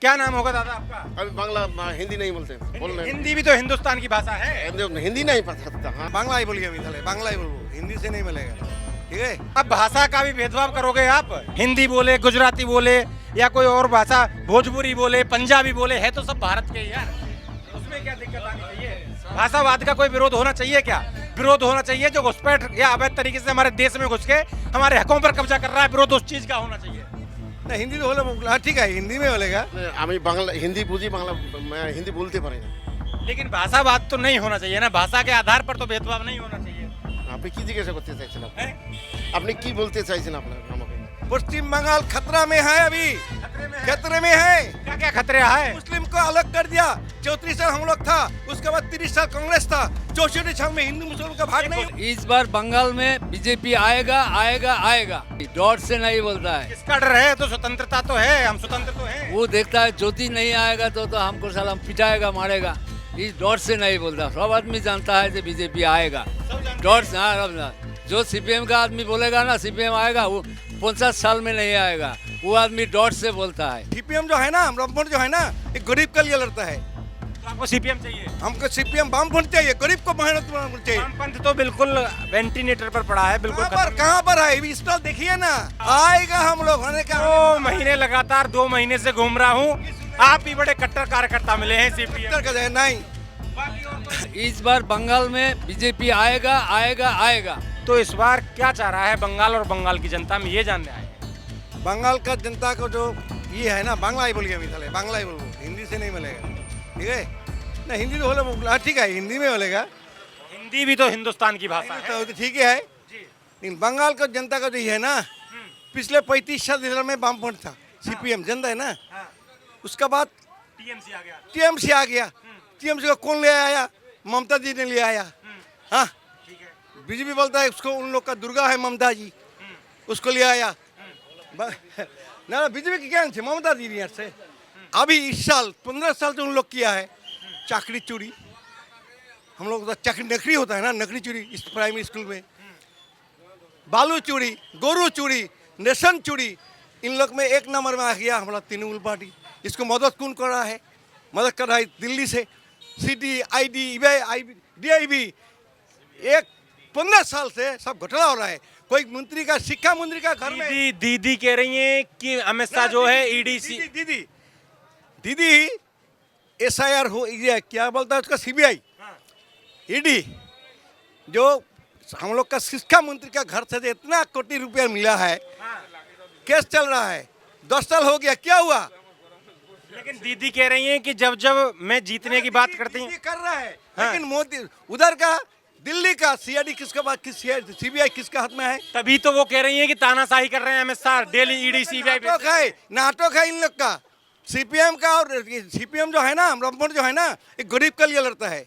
क्या नाम होगा दादा आपका? अभी बांग्ला हिंदी नहीं बोलते बोल रहे हिंदी भी तो हिंदुस्तान की भाषा है। हिंदी नहीं पता हाँ बांग्ला ही बोलिए, अभी ताले बांग्ला ही बोलो, हिंदी से नहीं मिलेगा। ठीक है, अब भाषा का भी भेदभाव करोगे आप? हिंदी बोले, गुजराती बोले या कोई और भाषा, भोजपुरी बोले, पंजाबी बोले, है तो सब भारत के ही यार, उसमें क्या दिक्कत आनी चाहिए? भाषावाद का कोई विरोध होना चाहिए क्या? विरोध होना चाहिए जो घुसपैठ या अवैध तरीके से हमारे देश में घुस के हमारे हकों पर कब्जा कर रहा है, विरोध उस चीज का होना चाहिए। না হিন্দি তো হলে हाँ ठीक है, हिंदी में बोलेगा। আমি বাংলা হিন্দি বুঝি বাংলা मैं हिंदी बोलते পারি না लेकिन भाषावाद तो नहीं होना चाहिए ना, भाषा के आधार पर तो भेदभाव नहीं होना चाहिए। আপনি কি জিজ্ঞাসা করতে চাইছেন हैं? আপনি কি বলতে চাইছেন আপনার আমাকে पश्चिम बंगाल खतरा में है, अभी खतरे में है। क्या क्या खतरे है? मुस्लिम को अलग कर दिया। 34 साल हम लोग था, उसके बाद 30 साल कांग्रेस था, 64 साल में हिंदू मुसलमान का भाग नहीं। इस बार बंगाल में बीजेपी आएगा आएगा आएगा, डॉट से नहीं बोलता है। किसका डर है? तो स्वतंत्रता तो है, हम स्वतंत्र तो हैं। वो देखता है ज्योति नहीं आएगा तो हमको सलाम पिटाएगा मारेगा, इस डॉट से नहीं बोलता। सब आदमी जानता है कि बीजेपी आएगा, डॉट से। हाँ, जो सीपीएम का आदमी बोलेगा ना सीपीएम आएगा, वो 50 साल में नहीं आएगा, वो आदमी डॉट से बोलता है। सीपीएम जो है ना, रामपुर जो है ना, एक गरीब के लिए लड़ता है। तो आपको सीपीएम चाहिए? हमको सीपीएम वामपंथ चाहिए, गरीब को मेहनत चाहिए। वामपंथ तो बिल्कुल वेंटिलेटर पर पड़ा है, बिल्कुल कहाँ पर है? इस साल देखिए ना, आएगा हम लोग होने का। 2 महीने लगातार 2 महीने से घूम रहा हूँ, आप भी बड़े कट्टर कार्यकर्ता मिले हैं सीपीएम। नहीं, इस बार बंगाल में बीजेपी आएगा आएगा आएगा। तो इस बार क्या चाह रहा है बंगाल और बंगाल की जनता में, ये जानने आए हैं। बंगाल का जनता को जो ये है ना, बांग्ला ही बोलिए, अभी ताले बांग्ला ही बोलो, हिंदी से नहीं मिलेगा। ठीक है ना, हिंदी तो होले ठीक है, हिंदी में बोलेगा। हिंदी भी तो हिंदुस्तान की भाषा है। तो ठीक है, लेकिन बंगाल का जनता का जो ये है ना, पिछले 35 साल में वामपंथ था, सीपीएम जनता है ना, उसका बाद टीएमसी आ गया। टीएमसी आ गया। टीएमसी को कौन ले आया? ममता जी ने ले आया। हाँ, बीजेपी बोलता है उसको, उन लोग का दुर्गा है ममता जी, उसको ले आया। ना बीजेपी की क्या थी, ममता जी ने से। अभी इस साल 15 साल से उन लोग किया है चाकरी चोरी। हम लोग तो चाकरी नकली होता है ना, नकली चोरी इस प्राइमरी स्कूल में, बालू चोरी, गोरू चोरी, नेशन चोरी, इन लोग में एक नंबर में आ गया हमारा तृणमूल पार्टी। इसको मदद कौन कर रहा है? मदद कर रहा है दिल्ली से, सिटी आईडी डीआईबी। एक 15 साल से सब घोटाला हो रहा है। कोई मंत्री का, शिक्षा मंत्री का घर में दीदी कह रही हैं कि अमित शाह जो है ईडीसी दीदी एसआईआर हो, ये क्या बोलता है उसका, सीबीआई ईडी, जो हम लोग का शिक्षा मंत्री का घर से इतना कोटी रुपया मिला है, केस चल रहा है, 10 साल हो गया, क्या हुआ? लेकिन दीदी कह रही हैं कि जब जब मैं जीतने की बात करती हूँ कर रहा है, लेकिन मोदी उधर का, दिल्ली का सीआईडी किसका बात, किस सीबीआई किसका हाथ में है? तभी तो वो कह रही हैं कि तानाशाही कर रहे हैं Amit Shah, daily ED CBI. नाटक है इन लोग का, सीपीएम का। और सीपीएम जो है ना, रामपुर जो है ना, एक गरीब के लिए लड़ता है।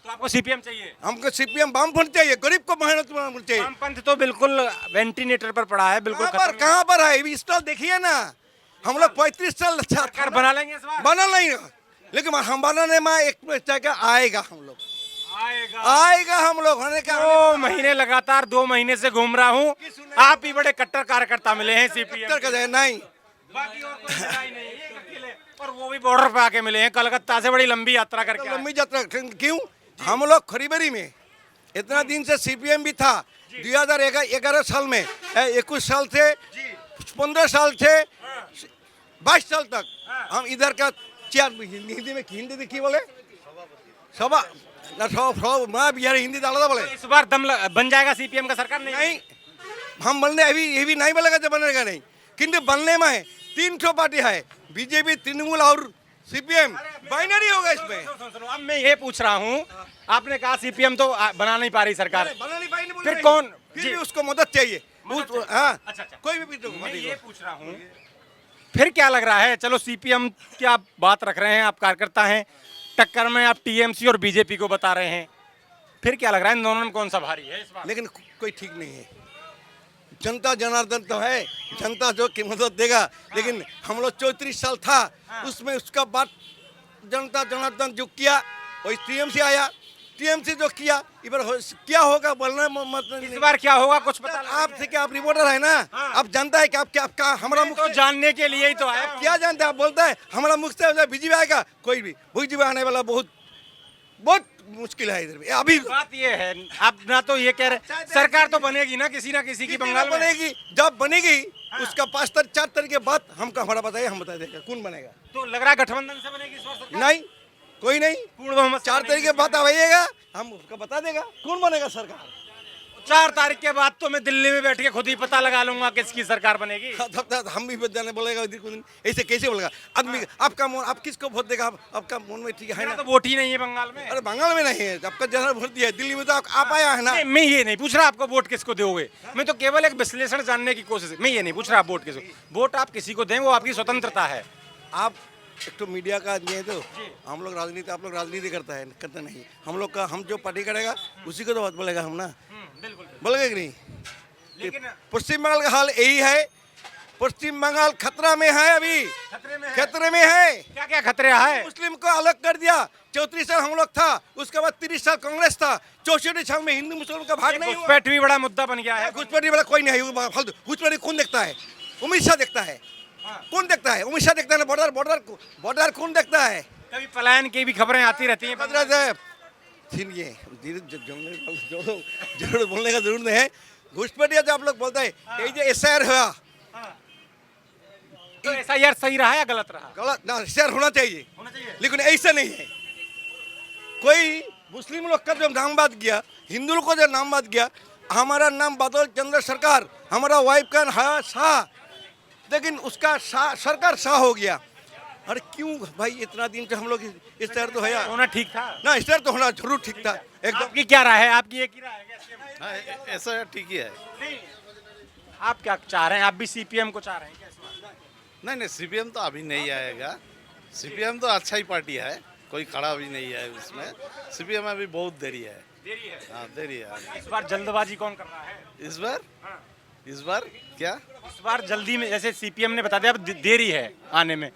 तो आपको सीपीएम चाहिए? हमको सीपीएम वामपंथ चाहिए, गरीब को मेहनत चाहिए। वामपंथ तो बिल्कुल वेंटिलेटर पर पड़ा है, बिल्कुल कहाँ पर है? इस साल देखिए ना, हम लोग 35 साल सरकार बना लेंगे इस बार? बना नहीं, लेकिन हम बनाने में एक जगह आएगा, हम लोग आएगा हम लोग होने का। 2 महीने लगातार 2 महीने से घूम रहा हूँ, आप भी बड़े कट्टर कार्यकर्ता मिले हैं सीपीएम। नहीं, बाकी और कोई लड़ाई नहीं, एक अकेले, और वो भी बॉर्डर पे आके मिले हैं, कलकत्ता से बड़ी लंबी यात्रा करके। लंबी यात्रा क्यों? हम लोग खरीबरी में इतना दिन से सीपीएम भी था, 2011 साल में, 21 साल से 15 साल से 22 साल तक हम इधर का चार हिंदी में की बोले सभा ना, मैं बिहार हिंदी डाला था बोले। इस बार दम बन जाएगा सीपीएम का सरकार? नहीं, हम बनने अभी ये भी नहीं बोलेगा जब बनेगा नहीं, किंतु बनने में है 3 पार्टी है, बीजेपी, तृणमूल और सीपीएम, बाइनरी होगा इसमें। सुनो, अब मैं ये पूछ रहा हूँ, आपने कहा सीपीएम तो बना नहीं पा रही सरकार, बना नहीं पाई, फिर कौन? फिर भी उसको मदद चाहिए। हाँ, अच्छा, कोई भी मैं ये पूछ रहा हूँ, फिर क्या लग रहा है? चलो सीपीएम की आप बात रख रहे हैं, आप कार्यकर्ता हैं, टक्कर में आप टीएमसी और बीजेपी को बता रहे हैं, फिर क्या लग रहा है इन दोनों में कौन सा भारी है इस बार? लेकिन कोई ठीक नहीं है। जनता जनार्दन तो है, जनता जो की मदद देगा, लेकिन हम लोग 34 साल था, उसमें उसका बाद जनता जनार्दन जो किया, वही टीएमसी आया, टीएमसी जो किया इधर क्या होगा बोलना मतलब इस बार क्या होगा कुछ पता आप थे कि आप रिपोर्टर है ना, आप जानता है कि आप क्या आपका हमारा मुख तो जानने के लिए ही तो आया क्या जानते हैं आप बोलता है हमारा मुख से बीजेपी आएगा, कोई भी बीजेपी आने वाला बहुत बहुत मुश्किल है इधर भी अभी। बात ये है, आप ना तो ये कह रहे सरकार तो बनेगी ना किसी की बंगाल में। बनेगी, जब बनेगी उसका 4 तारीख के बाद हमको हमारा बताइए, हम बता देगा कौन बनेगा। तो लग रहा है गठबंधन से बनेगी इस बार सरकार? नहीं कोई नहीं, पूर्ण बहुमत से 4 तारीख के बाद आइएगा, हम उसका बता देगा कौन बनेगा सरकार। 4 तारीख के बाद तो मैं दिल्ली में बैठ के खुद ही पता लगा लूंगा किसकी सरकार बनेगी। तब तक हम भी जाने बोलेगा इधर को ऐसे कैसे बोलेगा आदमी। आपका मन, आप किसको वोट देगा, आपका मन में ठीक है मेरा ना। तो वोट ही नहीं है बंगाल में। अरे बंगाल में नहीं है, आपका जहाँ वोट दिया है दिल्ली में तो आप आया है ना। नहीं, मैं ये नहीं पूछ रहा आपको वोट किसको दोगे, मैं तो केवल एक विश्लेषण जानने की कोशिश, मैं ये नहीं पूछ रहा आप वोट किसको, वोट आप किसी को दें वो आपकी स्वतंत्रता है। आप एक तो मीडिया का आदमी है, तो हम लोग राजनीति, आप लोग राजनीति करते नहीं। हम लोग का, हम जो पार्टी करेगा उसी को तो बात बोलेगा हम ना, बिल्कुल। बोलेगा कि नहीं। लेकिन पश्चिम बंगाल का हाल यही है, पश्चिम बंगाल खतरा में है, अभी खतरे में है। क्या क्या खतरे है? मुस्लिम को अलग कर दिया, 34 साल हम लोग था, उसके बाद 30 साल कांग्रेस था, 64 साल में हिंदू मुस्लिम का भाग नहीं हुआ। घुसपैठ भी बड़ा मुद्दा बन गया है। घुसपैठी वाला कोई नहीं है, घुसपैठी कौन देखता है? अमित शाह देखता है। कौन देखता है? अमित शाह देखता है। बॉर्डर कौन देखता है? कभी पलायन की भी खबरें आती रहती हैं। सुनिए, जरूर बोलने का जरूर नहीं है। घुसपैठिया जो आप लोग बोलते हैं, ये जो एसआईआर हुआ, तो एसआईआर सही रहा या गलत रहा? गलत ना, एसआईआर होना चाहिए, होना चाहिए। लेकिन ऐसा नहीं है। कोई मुस्लिम लोग का जो नाम बात गया, हिंदू लोग को जो नाम बात गया, हमारा नाम बादल चंद्र सरकार, हमारा वाइफ का है शाह, लेकिन उसका सरकार शाह हो गया। अरे क्यों भाई, इतना दिन से हम लोग इस तरह तो है होना ठीक था ना, इस तरह तो होना जरूर ठीक था एकदम। आपकी क्या राय है? आपकी एक ही राय है क्या? हाँ, ऐसा ठीक ही है। नहीं, आप क्या चाह रहे हैं? आप भी सीपीएम को चाह रहे हैं क्या इस बार? नहीं सीपीएम तो अभी नहीं आएगा। सीपीएम तो अच्छा ही पार्टी है, कोई खड़ा भी नहीं है उसमें। सीपीएम में अभी बहुत देरी है। देरी है। हाँ देरी है। इस बार जल्दबाजी कौन कर रहा है? इस बार क्या? इस बार जल्दी में, जैसे सीपीएम ने बता दिया अब देरी है आने में,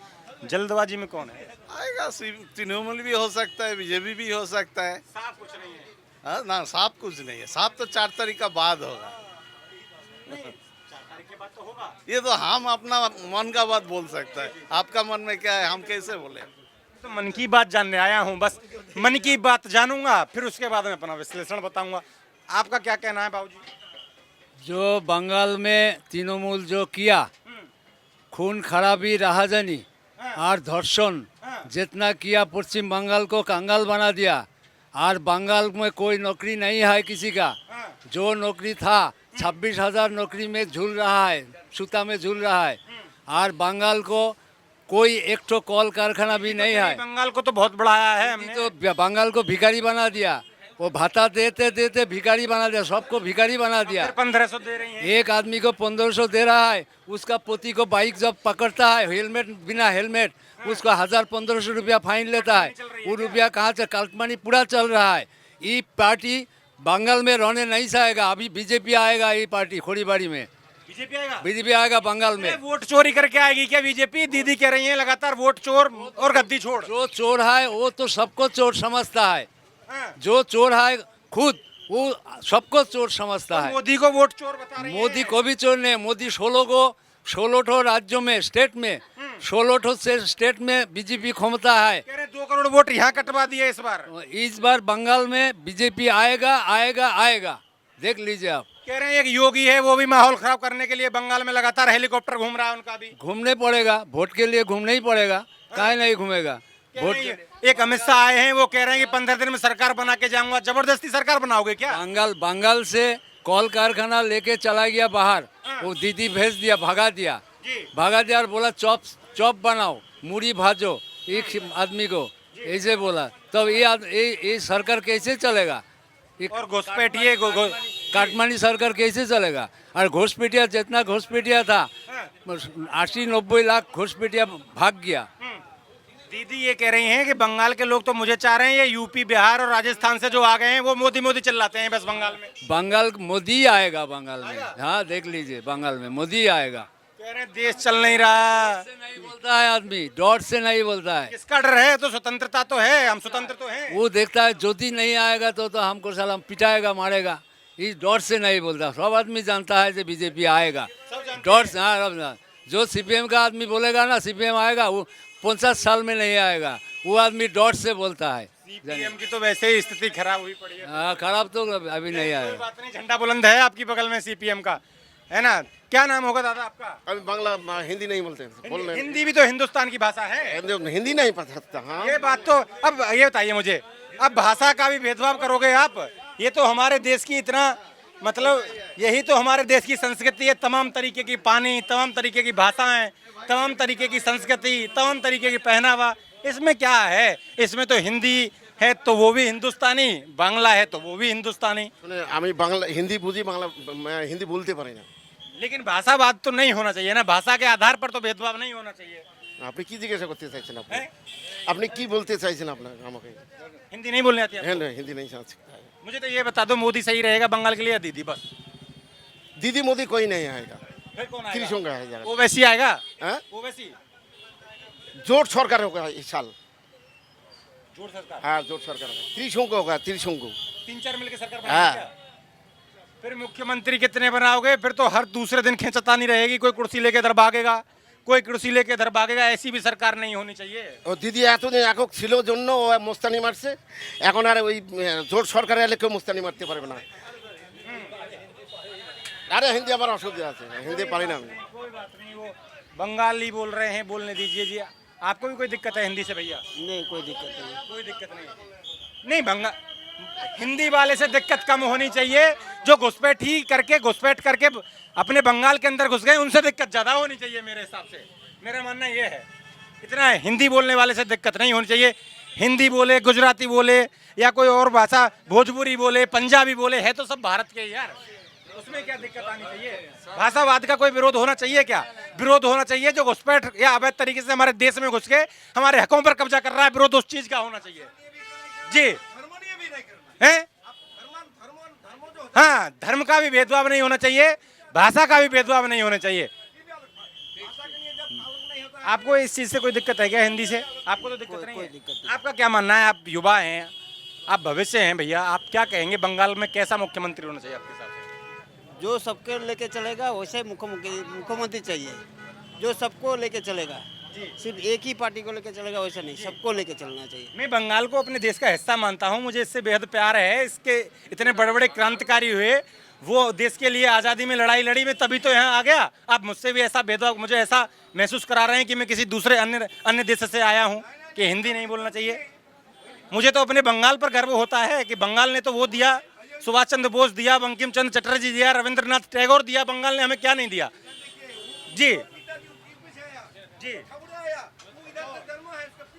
जल्दबाजी में कौन है? आएगा तृणमूल भी हो सकता है, बीजेपी भी हो सकता है। साफ कुछ नहीं है। हाँ ना, साफ कुछ नहीं है। साफ तो 4 तारीख का बाद होगा। 4 तारीख के बाद तो होगा। ये तो हम अपना मन का बात बोल सकता है, आपका मन में क्या है हम कैसे बोले। तो मन की बात जानने आया हूँ, बस मन की बात जानूंगा, फिर उसके बाद में अपना विश्लेषण बताऊंगा। आपका क्या कहना है बाबूजी? जो बंगाल में तृणमूल जो किया, खून खराबी, राहजानी और धर्षण जितना किया, पश्चिम बंगाल को कंगाल बना दिया। और बंगाल में कोई नौकरी नहीं है किसी का, जो नौकरी था 26,000 नौकरी में झूल रहा है, सूता में झूल रहा है। और बंगाल को कोई एक तो कॉल कारखाना भी नहीं है। बंगाल को तो बहुत बढ़ाया है हमने। तो बंगाल को भिखारी बना दिया, वो भाता देते देते भिखारी बना दिया, सबको भिखारी बना दिया। 1500 दे रही है। एक आदमी को 1500 दे रहा है, उसका पोती को बाइक जब पकड़ता है हेलमेट, बिना हेलमेट, उसको 1000-1500 रुपया फाइन लेता है। वो रुपया कहाँ से? काटमानी पूरा चल रहा है। ये पार्टी बंगाल में रहने नहीं चाहेगा। अभी बीजेपी आएगा, ये पार्टी खोड़ीबाड़ी में बीजेपी आएगा। बीजेपी आएगा बंगाल में। वोट चोरी करके आएगी क्या बीजेपी? दीदी कह रही है लगातार वोट चोर और गद्दी छोड़। जो चोर है वो तो सबको चोर समझता है, जो चोर है खुद वो सबको चोर समझता है। मोदी को वोट चोर बता रही है। मोदी को भी चोर नहीं। मोदी 16 राज्यों में, स्टेट में 16 से स्टेट में बीजेपी क्षमता है। कह रहे 2 करोड़ वोट यहाँ कटवा दिए इस बार। बंगाल में बीजेपी आएगा आएगा आएगा, देख लीजिए आप। कह रहे हैं एक योगी है, वो भी माहौल खराब करने के लिए बंगाल में लगातार हेलीकॉप्टर घूम रहा है उनका भी। घूमने पड़ेगा, वोट के लिए घूमना ही पड़ेगा, काहे नहीं घूमेगा वोट के। एक अमित शाह आए हैं, वो कह रहे हैं कि 15 दिन में सरकार बना के जाऊंगा। जबरदस्ती सरकार बनाओगे क्या? बंगाल से कॉल कारखाना लेके चला गया बाहर, वो दीदी भेज दिया, भगा दिया और बोला चॉप बनाओ, मूढ़ी भाजो एक आदमी को, ऐसे बोला। तब ये सरकार कैसे चलेगा? और घुसपैठिए काटमानी सरकार कैसे चलेगा? और घुसपैठिया जितना घुसपैठिया था 80-90 लाख घुसपैठिया भाग गया। दीदी ये कह रही हैं कि बंगाल के लोग तो मुझे चाह रहे हैं, ये यूपी, बिहार और राजस्थान से जो आ गए हैं वो मोदी चिल्लाते हैं बस बंगाल में। बंगाल मोदी आएगा बंगाल में। हाँ देख लीजिए, बंगाल में मोदी आएगा। कह रहे हैं देश चल नहीं रहा। से नहीं बोलता है आदमी, डॉट से नहीं बोलता है। किसका डर है? तो स्वतंत्रता तो है, हम स्वतंत्र तो हैं। वो देखता है ज्योति नहीं आएगा तो हमको साला पिटाएगा, मारेगा। इस डॉट से नहीं बोलता। सब आदमी जानता है कि बीजेपी आएगा। डॉट से, हाँ सब जो सीपीएम का आदमी बोलेगा ना सीपीएम आएगा, वो 50 साल में नहीं आएगा। वो आदमी डॉट से बोलता है। सीपीएम की तो वैसे ही स्थिति खराब हुई पड़ी है। हाँ, खराब तो अभी नहीं कोई आएगा। बात नहीं, झंडा बुलंद है आपकी बगल में सीपीएम का, है ना? क्या नाम होगा दादा आपका? अभी बांग्ला हिंदी नहीं बोलते हैं, बोल रहे हैं। हिंदी भी तो हिंदुस्तान की भाषा है। हिंदी नहीं पता था। हाँ ये बात तो, अब ये बताइए मुझे, अब भाषा का भी भेदभाव करोगे आप? ये तो हमारे देश की इतना, मतलब यही तो हमारे देश की संस्कृति है। तमाम तरीके की पानी, तमाम तरीके की भाषाएं, तमाम तरीके की संस्कृति, तमाम तरीके की पहनावा, इसमें क्या है? इसमें तो हिंदी है तो वो भी हिंदुस्तानी, बांग्ला है तो वो भी हिंदुस्तानी। শুনে আমি বাংলা হিন্দি বুঝি বাংলা হিন্দি বলতে পারি না। लेकिन भाषावाद तो नहीं होना चाहिए ना, भाषा के आधार पर तो भेदभाव नहीं होना चाहिए। আপনি কি জিজ্ঞাসা করতে চাইছেন? আপনি हैं? আপনি কি বলতে চাইছেন আপনার আমাকে? हिंदी नहीं बोलने आती है? হ্যাঁ হিন্দি नहीं समझ सकता है। मुझे तो ये बता दो, मोदी सही रहेगा बंगाल के लिए या दीदी? बस दीदी मोदी कोई नहीं आएगा। फिर कौन आएगा? त्रिशंका है जरा। ओवैसी आएगा? हाँ ओवैसी जोट सरकार होगा इस साल। जोड़ सरकार, हाँ जोट सरकार होगा। त्रिशंकु होगा, त्रिशंकु। 3-4 मिलकर सरकार हाँ। बनाएगी क्या? फिर मुख्यमंत्री कितने बनाओगे? फिर तो हर दूसरे दिन खींचतानी रहेगी, कोई कुर्सी लेके इधर भागेगा, कोई कुर्सी लेके इधर भागेगा। ऐसी भी सरकार नहीं होनी चाहिए। ও দিদি এতদিন একক ছিল জন্য ও মোস্তানি মারছে, এখন আর ওই জোট সরকার এলে কেউ মোস্তানি মারতে পারবে না। আরে হিন্দি আবার অসুবিধা আছে, হিন্দি পারি না আমি। कोई बात नहीं, वो बंगाली बोल रहे हैं, बोलने दीजिए जी। आपको भी कोई दिक्कत है हिंदी से भैया? नहीं कोई दिक्कत नहीं। कोई दिक्कत नहीं। नहीं, हिंदी वाले से दिक्कत कम होनी चाहिए। जो घुसपैठ करके अपने बंगाल के अंदर घुस गए, उनसे दिक्कत ज्यादा होनी चाहिए मेरे हिसाब से। मेरा मानना ये है, इतना है, हिंदी बोलने वाले से दिक्कत नहीं होनी चाहिए। हिंदी बोले, गुजराती बोले या कोई और भाषा, भोजपुरी बोले, पंजाबी बोले, है तो सब भारत के ही यार। उसमें क्या दिक्कत आनी चाहिए? भाषावाद का कोई विरोध होना चाहिए क्या? विरोध होना चाहिए जो घुसपैठ या अवैध तरीके से हमारे देश में घुस के हमारे हकों पर कब्जा कर रहा है, विरोध उस चीज का होना चाहिए जी। हैं? हाँ, धर्म का भी भेदभाव नहीं होना चाहिए, भाषा का भी भेदभाव नहीं होना चाहिए। आपको इस चीज से कोई दिक्कत है क्या? हिंदी से आपको तो दिक्कत नहीं है। आपका क्या मानना है? आप युवा हैं, आप भविष्य हैं भैया, आप क्या कहेंगे बंगाल में कैसा मुख्यमंत्री होना चाहिए आपके हिसाब से? जो सबके लेके चलेगा वैसे मुख्यमंत्री चाहिए, जो सबको लेके चलेगा। सिर्फ एक ही पार्टी को लेके चलेगा वैसा नहीं, सबको लेके चलना चाहिए। मैं बंगाल को अपने देश का हिस्सा मानता हूँ, मुझे इससे बेहद प्यार है। इसके इतने बड़े बड़े क्रांतिकारी हुए, वो देश के लिए आज़ादी में लड़ाई लड़ी, में तभी तो यहाँ आ गया। आप मुझसे भी ऐसा भेदभाव, मुझे ऐसा महसूस करा रहे हैं कि मैं किसी दूसरे अन्य देश से आया हूँ कि हिंदी नहीं बोलना चाहिए। मुझे तो अपने बंगाल पर गर्व होता है कि बंगाल ने तो वो दिया, सुभाष चंद्र बोस दिया, बंकिम चंद्र चटर्जी दिया, रविंद्रनाथ टैगोर दिया, बंगाल ने हमें क्या नहीं दिया जी। जी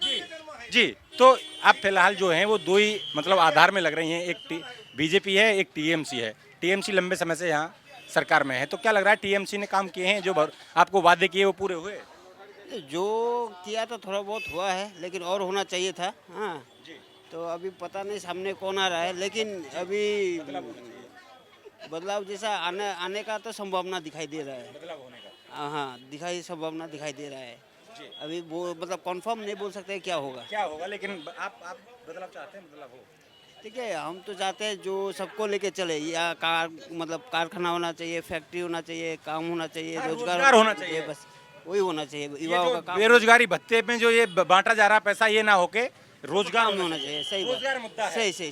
जी जी। तो अब फिलहाल जो हैं वो दो ही मतलब आधार में लग रही हैं, एक बीजेपी है, एक टीएमसी है। टीएमसी लंबे समय से यहाँ सरकार में है, तो क्या लग रहा है टीएमसी ने काम किए हैं, जो आपको वादे किए वो पूरे हुए? जो किया तो थोड़ा बहुत हुआ है, लेकिन और होना चाहिए था। हाँ जी। तो अभी पता नहीं सामने कौन आ रहा है, लेकिन अभी बदलाव जैसा आने का तो संभावना दिखाई दे रहा है। बदलाव होने का हाँ संभावना दिखाई दे रहा है। अभी वो मतलब कंफर्म नहीं बोल सकते क्या होगा, लेकिन आप बदलाव चाहते हैं, बदलाव हो। ठीक है, हम तो चाहते हैं जो सबको लेके चले, या मतलब कारखाना होना चाहिए, फैक्ट्री होना चाहिए, काम होना चाहिए, रोजगार होना चाहिए। बस वही होना चाहिए। ये युवाओं जो का काम बेरोजगारी भत्ते में जो ये बांटा जा रहा है पैसा, ये ना होके रोजगार होना चाहिए। सही बात, रोजगार मुद्दा है। सही